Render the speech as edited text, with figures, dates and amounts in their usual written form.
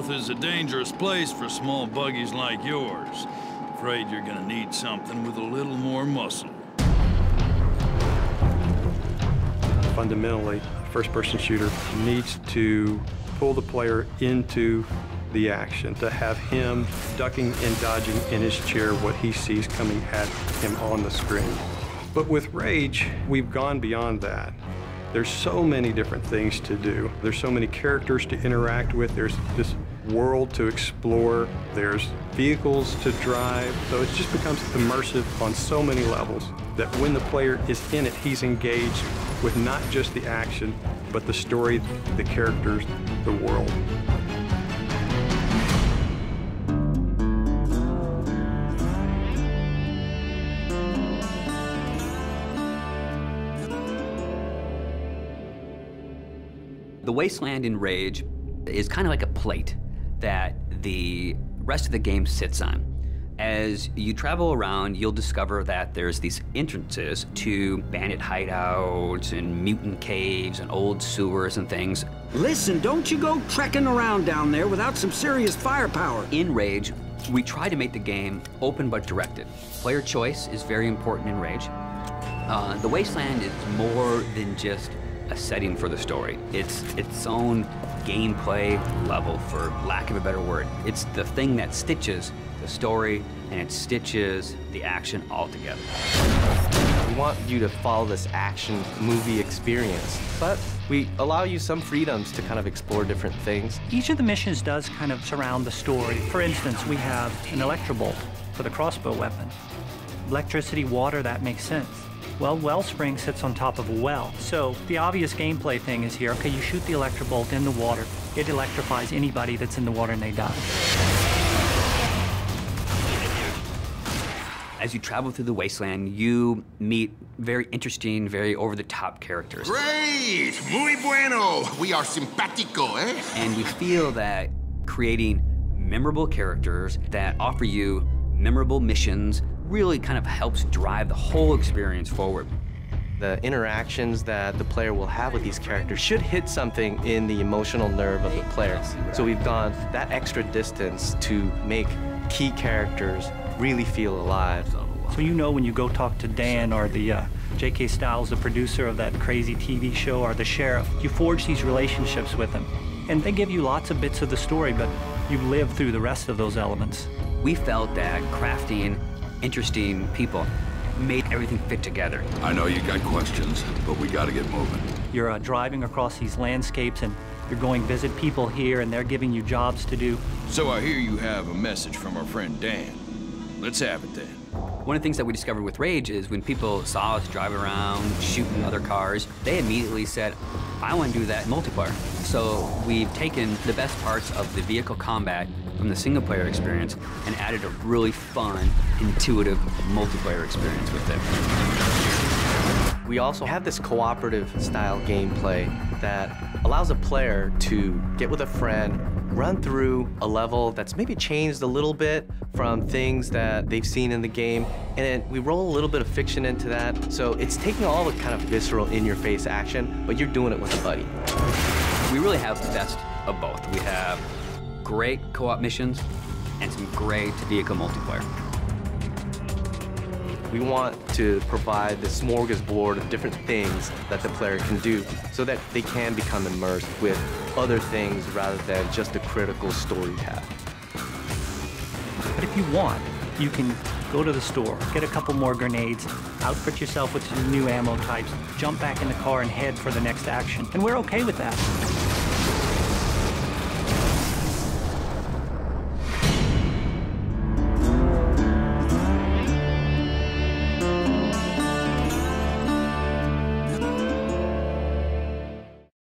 north is a dangerous place for small buggies like yours. Afraid you're gonna need something with a little more muscle. Fundamentally, a first-person shooter needs to pull the player into the action, to have him ducking and dodging in his chair what he sees coming at him on the screen. But with Rage, we've gone beyond that. There's so many different things to do. There's so many characters to interact with. There's this world to explore. There's vehicles to drive. So it just becomes immersive on so many levels that when the player is in it, he's engaged with not just the action, but the story, the characters, the world. The Wasteland in Rage is kind of like a plate that the rest of the game sits on. As you travel around, you'll discover that there's these entrances to bandit hideouts and mutant caves and old sewers and things. Listen, don't you go trekking around down there without some serious firepower. In Rage, we try to make the game open but directed. Player choice is very important in Rage. The Wasteland is more than just a setting for the story. It's its own gameplay level, for lack of a better word. It's the thing that stitches the story and it stitches the action all together. We want you to follow this action movie experience, but we allow you some freedoms to kind of explore different things. Each of the missions does kind of surround the story. For instance, we have an electrobolt for the crossbow weapon. Electricity, water, that makes sense. Well, Wellspring sits on top of a well. So the obvious gameplay thing is here, okay, you shoot the electrobolt in the water, it electrifies anybody that's in the water and they die. As you travel through the Wasteland, you meet very interesting, very over-the-top characters. Great! Muy bueno! We are simpático, eh? And we feel that creating memorable characters that offer you memorable missions really kind of helps drive the whole experience forward. The interactions that the player will have with these characters should hit something in the emotional nerve of the player. So we've gone that extra distance to make key characters really feel alive. So you know when you go talk to Dan or the J.K. Stiles, the producer of that crazy TV show, or the sheriff, you forge these relationships with them. And they give you lots of bits of the story, but you live through the rest of those elements. We felt that crafting interesting people made everything fit together. I know you got questions, but we gotta get moving. You're driving across these landscapes and you're going visit people here and they're giving you jobs to do. So I hear you have a message from our friend Dan. Let's have it then. One of the things that we discovered with Rage is when people saw us drive around, shooting other cars, they immediately said, I want to do that in multiplayer. So we've taken the best parts of the vehicle combat from the single-player experience and added a really fun, intuitive multiplayer experience with it. We also have this cooperative style gameplay that allows a player to get with a friend, run through a level that's maybe changed a little bit from things that they've seen in the game, and then we roll a little bit of fiction into that. So it's taking all the kind of visceral, in-your-face action, but you're doing it with a buddy. We really have the best of both. We have great co-op missions and some great vehicle multiplayer. We want to provide this smorgasbord of different things that the player can do so that they can become immersed with other things rather than just a critical story path. But if you want, you can go to the store, get a couple more grenades, outfit yourself with some new ammo types, jump back in the car and head for the next action. And we're okay with that.